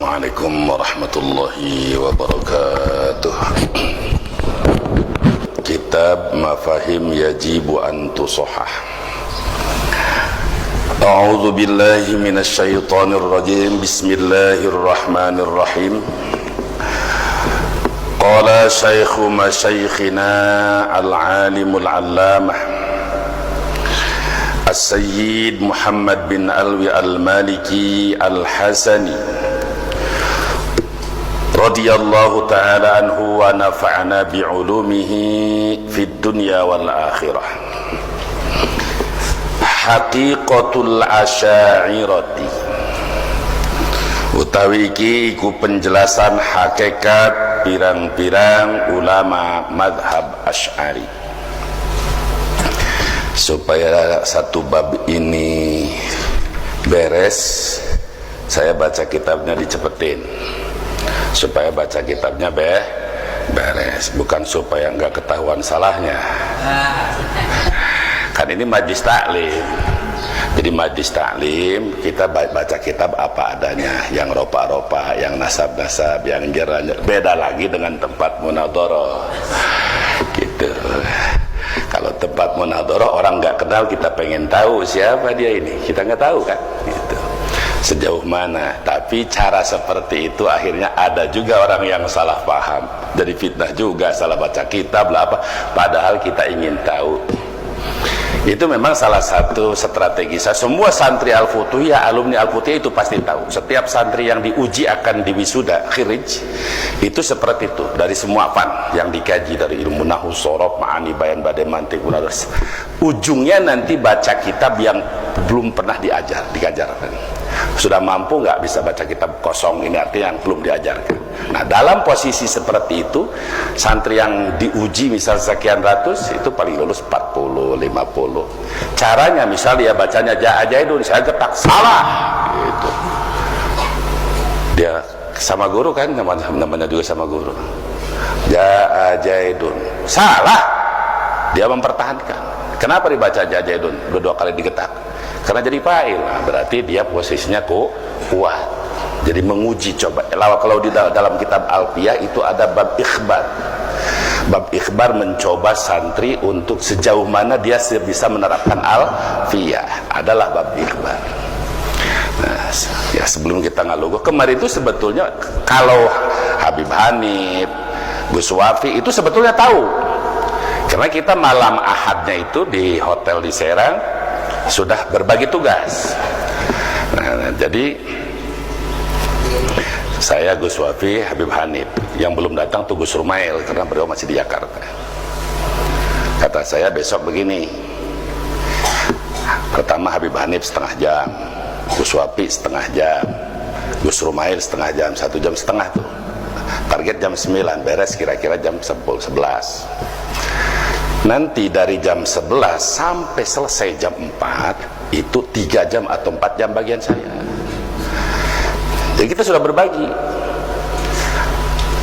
Assalamualaikum warahmatullahi wabarakatuh. Kitab Mafahim Yajibu an Tusahhah. A'udzu billahi minasy syaithanir rajim. Bismillahirrahmanirrahim. Qala syaikhu masyaikhina al-alimul 'allamah As-Sayyid Muhammad bin Alwi al-Maliki al-Hasani radhiyallahu ta'ala anhu wa nafa'ana bi'ulumihi fid dunya wal akhirah. Haqiqatul asy'ariyati utawi iki iku penjelasan hakikat pirang-pirang ulama madhab Asy'ari. Supaya satu bab ini beres, saya baca kitabnya dicepetin. Supaya baca kitabnya beres, bukan supaya nggak ketahuan salahnya. Kan ini majlis taklim. Jadi majlis taklim kita baca kitab apa adanya, yang ropa-ropa, yang nasab-nasab, yang jeranja. Beda lagi dengan tempat munadharah. Gitu. Kalau tempat munadharah orang nggak kenal, kita pengen tahu siapa dia ini, kita nggak tahu kan? Gitu. Sejauh mana, tapi cara seperti itu akhirnya ada juga orang yang salah paham, jadi fitnah juga, salah baca kitab lah apa, padahal kita ingin tahu. Itu memang salah satu strategi saya. Semua santri Al-Futuhiyah, alumni Al-Futuhiyah itu pasti tahu. Setiap santri yang diuji akan diwisuda khirij itu seperti itu, dari semua fan yang dikaji, dari ilmu nahwu, shorof, ma'ani, bayan, badai, mantiq, munadas. Ujungnya nanti baca kitab yang belum pernah diajarkan. Sudah mampu nggak bisa baca kitab kosong, ini artinya yang belum diajarkan. Nah, dalam posisi seperti itu, santri yang diuji misal sekian ratus, itu paling lulus 40, 50. Caranya misal dia bacanya Ja'ajaidun, saya getak, salah gitu. Dia sama guru kan, namanya juga sama guru. Ja'ajaidun, salah. Dia mempertahankan. Kenapa dibaca Ja'ajaidun? Dua kali digetak. Karena jadi fa'il, nah, berarti dia posisinya kuat. Jadi menguji coba. Kalau di dalam kitab Alfiyah itu ada bab ikhbar. Bab ikhbar mencoba santri untuk sejauh mana dia bisa menerapkan Alfiyah. Adalah bab ikhbar. Nah, ya sebelum kita ngalugo, kemarin itu sebetulnya kalau Habib Hanif, Gus Wafi itu sebetulnya tahu. Karena kita malam Ahadnya itu di hotel di Serang sudah berbagi tugas. Nah, jadi saya, Gus Wafi, Habib Hanif. Yang belum datang tuh Gus Rumail karena beliau masih di Jakarta. Kata saya besok begini, pertama Habib Hanif setengah jam, Gus Wafi setengah jam, Gus Rumail setengah jam, 1 jam setengah tuh. Target jam 9, beres kira-kira jam 10, 11. Nanti dari jam 11 sampai selesai jam 4 itu 3 jam atau 4 jam bagian saya. Jadi kita sudah berbagi.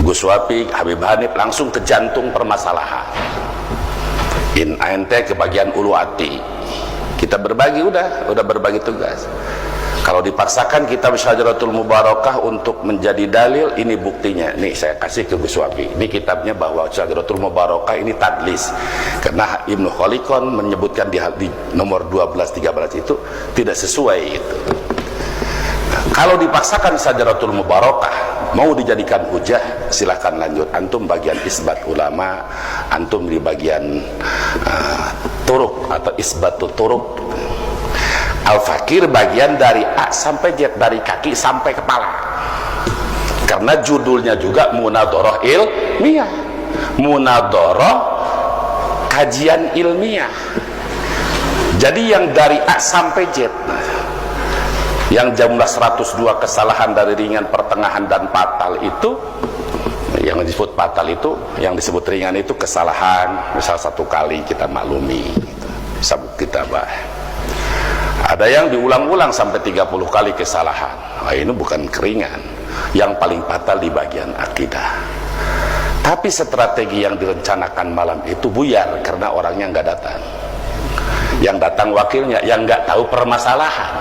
Gus Wafi, Habib Hanif langsung ke jantung permasalahan. Ente ke bagian ulu hati. Kita berbagi, udah berbagi tugas. Kalau dipaksakan kitab Syajaratul Mubarakah untuk menjadi dalil, ini buktinya. Nih saya kasih ke Gus Wafi. Ini kitabnya bahwa Syajaratul Mubarakah ini tadlis. Karena Ibnu Khalikon menyebutkan di nomor 12, 13 itu tidak sesuai itu. Nah, kalau dipaksakan Syajaratul Mubarakah mau dijadikan hujah, silahkan lanjut. Antum bagian isbat ulama, antum di bagian turuk atau isbatut turuk. Al-Fakir bagian dari A sampai Z, dari kaki sampai kepala. Karena judulnya juga Munadharah ilmiah. Munadharah kajian ilmiah. Jadi yang dari A sampai Z, yang jumlah 102 kesalahan dari ringan, pertengahan dan fatal itu, yang disebut fatal itu, yang disebut ringan itu kesalahan misal 1 kali kita maklumi, sabuk kita ada yang diulang-ulang sampai 30 kali kesalahan. Nah, ini bukan keringan. Yang paling fatal di bagian akidah. Tapi strategi yang direncanakan malam itu buyar karena orangnya nggak datang. Yang datang wakilnya yang nggak tahu permasalahan.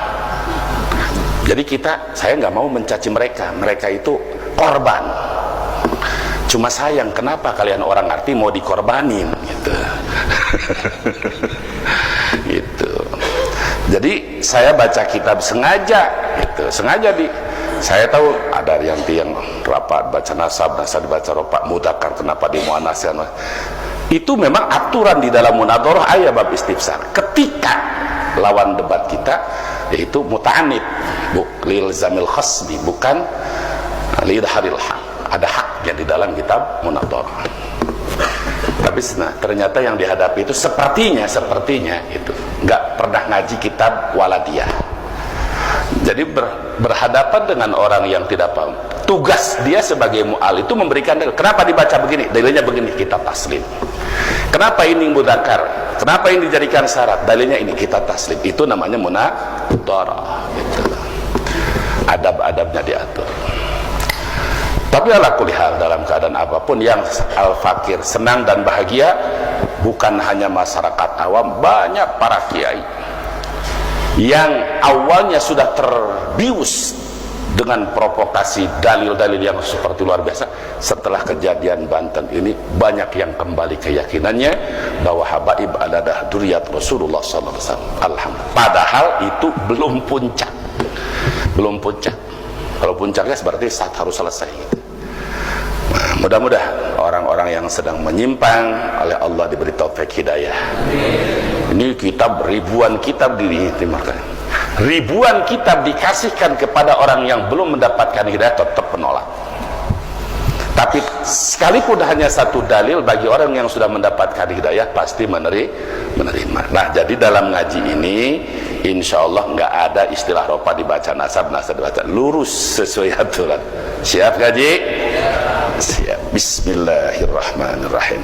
Jadi saya nggak mau mencaci mereka. Mereka itu korban. Cuma sayang, kenapa kalian orang arti mau dikorbanin gitu. Gitu. Jadi saya baca kitab sengaja gitu. Saya tahu ada yang rapat baca nasab dibaca ropak mudakar, kenapa di muannaskan. Itu memang aturan di dalam munadharah ayat bab istifsar. Ketika lawan debat kita yaitu muta'anid, lil zamil khasbi, bukan lidharil haq. Ada haknya di dalam kitab munadharah. Tapi ternyata yang dihadapi itu sepertinya itu nggak pernah ngaji kitab waladiyah. Jadi berhadapan dengan orang yang tidak paham. Tugas dia sebagai mu'al itu memberikan dalil. Kenapa dibaca begini? Dalilnya begini, kita taslim. Kenapa ini mudakar? Kenapa ini dijadikan syarat? Dalilnya ini, kita taslim. Itu namanya munadharah. Gitu. Adab-adabnya diatur. Tapi ala kulli hal, dalam keadaan apapun yang al-fakir senang dan bahagia, bukan hanya masyarakat awam, banyak para kiai yang awalnya sudah terbius dengan provokasi dalil-dalil yang seperti luar biasa. Setelah kejadian Banten ini, banyak yang kembali keyakinannya bahwa habaib adalah dzurriyyat Rasulullah SAW. Alhamdulillah. Padahal itu belum puncak. Kalau puncaknya berarti saat harus selesai. Nah, mudah-mudahan orang-orang yang sedang menyimpang oleh Allah diberi taufik hidayah. Ini kitab, ribuan kitab diterima. Ribuan kitab dikasihkan kepada orang yang belum mendapatkan hidayah, tetap menolak. Tapi sekalipun hanya satu dalil, bagi orang yang sudah mendapatkan hidayah pasti menerima. Nah, jadi dalam ngaji ini insya Allah nggak ada istilah ropa dibaca, nasab dibaca, lurus sesuai aturan. Siap ngaji? Siap. Bismillahirrahmanirrahim.